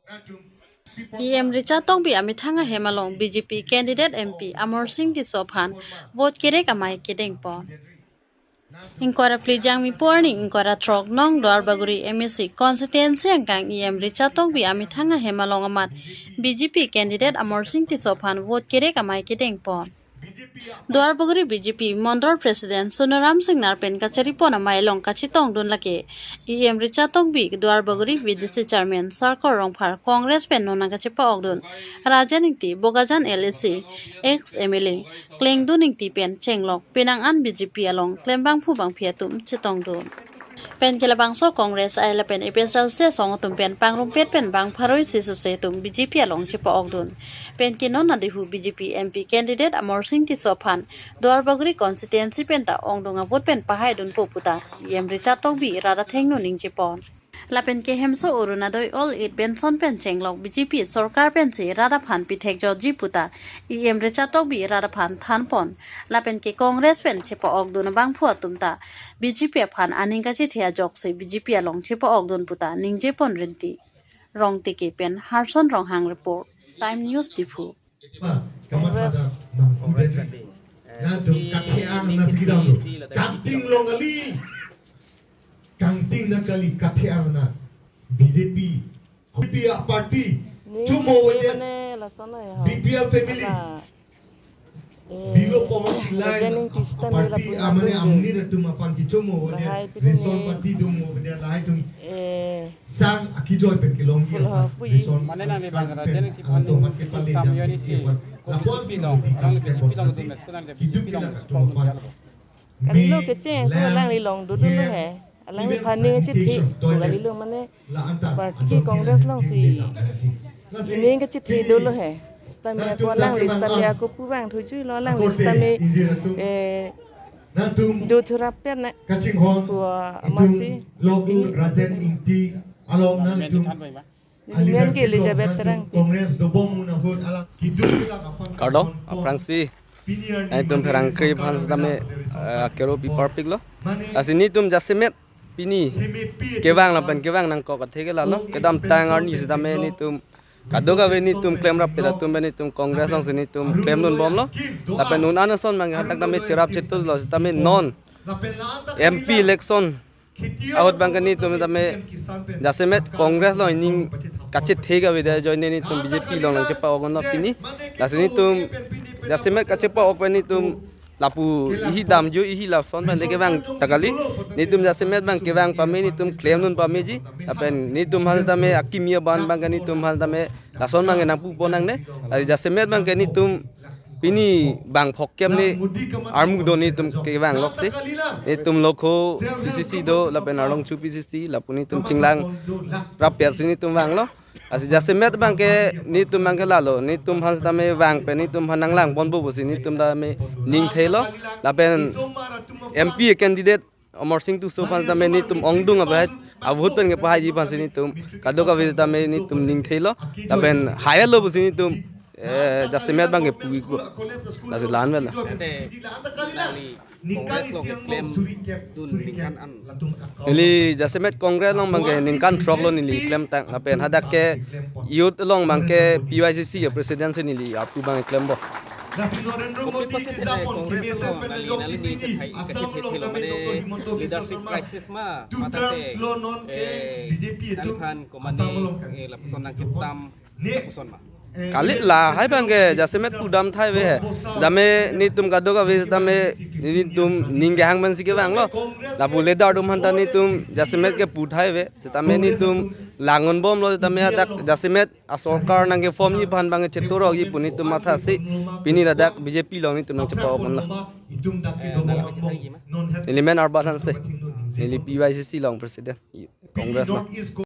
EM Richa Tongbi Amithanga Hemalong BJP candidate MP Amor Singh Tisophan vote kerek amai kedeng pon. Ingkora plijang mi porning ingkora trok nong dor baguri MSC constituency angkang EM Richa Tongbi Amithanga Hemalong amat BJP candidate Amor Singh Tisophan vote kerek amai kedeng pon. Dwar baguri BJP Mondor President Sonoram Singh Narpen kachari pona mailong kachitong dun lake EM Richa Tongbi Dwar baguri VDC Chairman Sarkor Rongphar Congress pen nona kachipa ogdun Rajaningti Bogajan LSC ex MLA Klengdun ingti pen Chenglok Penang an BJP along Klembang Phubang Phiatum Chitong dun pen kelabang so Congress ay lapen epesal se song tum pen pangrumpet pen bang pharoi sisu se tum BJP along chipa ogdun pen kinon nadihu BJP MP candidate Amor Singh Tisophan Dwarbaguri constituency pen ta ongdonga vote pen pahai dun poputa EM Richa Tongbi rada thengno ning chipon lapen ke hemso orunadoi all it benson pen chenglok BJP sarkar pen se rada phan pithek jo jiputa EM Richa Tongbi rada phan thanpon lapen ke congress pen chepa ogdun bang phua tumta BJP phan aninga chi thia jok se BJP along chepa ogdun puta ningje pon renti rong tike pen harson ronghang report Time News Dipu. Kanting na kali katheang na BJP party chumo wede BPL family bilo poverty line party amane amni ratum apan ki chumo wede reson party dum wede lai tum sang akijoy pen kilong ki reson mane na ni bangara den ki phan to mat ke palle jam ki lapon pinong orang ke pinong dum mes kunan de pinong Kalilo kece ko lang lilong dudu lo he alang ni phani che thi kalilo mane party congress long si ini ke che thi do lo he stamia ko lang listamia ko puwang thu chui lo lang listame do thurapet na kaching hon ko amasi local rajen ingti along na tum Alian ke Elizabeth terang Congress do bom na hot ala kidu lang afan Cardo, Franci, tum perang krip hans dame kero pi perfect lo. Asini tum jasemet pini kewang lapan kewang nang kok katheke la lo. Kedam tangar ni sedame ni tum kadoga we ni tum claim rap pela tum ni tum congress long sini tum claim nun bom lo. Lapan nun anason mang hatak dame cerap cetul lo sedame non MP election out bangani tum dame jasemet congress lo ning kacit thega weda join ni tum BJP long lang cepa ogon pini lasini tum jasemet kacepa openi tum lapu ihi dam jo ihi lapson ban deke bang takali ni tum jasemet bang ke bang pame ni tum claim nun pame ji apen ni tum hal dame akimia ban bang ni tum hal dame lason bang nang pu bonang ne ari jasemet bang ke ni tum pini bang phokem ni armuk do ni tum ke bang lok se ni tum lokho PCC do lapen arong chu PCC lapuni tum chinglang rapiat sini tum bang lo asi jasemet bang ke ni tum bang ke lalo ni tum hans dame bang pe ni tum hanang lang bon bo ni tum dame ning thelo lapen MP candidate Amor Singh Tisophan dame ni tum ongdung abait avut pen ke pahai ji pan sini tum kadoka vis dame ni tum ning thelo lapen haya lo sini tum jasemet bang ke pui ko lasi lan bela Ili jasemet kongres long bangke ningkan trok lo nili claim tang apen hadak ke youth long bangke PYCC presidency nili apu bang claim bo leadership crisis ma matate alhan komande lapson nang kitam lapson ma kalit la hai bangke jasemet udam thai we dame ni tum kadoka vis dame ni tum ning hang man sike bang lo la bule dar dum hanta ni tum jasemet ke puthai we tame ni tum langon bom lo tame hadak jasemet asarkar nang ke form ni ban bang chetoro gi puni tum matha si pini ladak BJP lo ni tum nang chepa mon la element arban han se nili PYCC long president congress la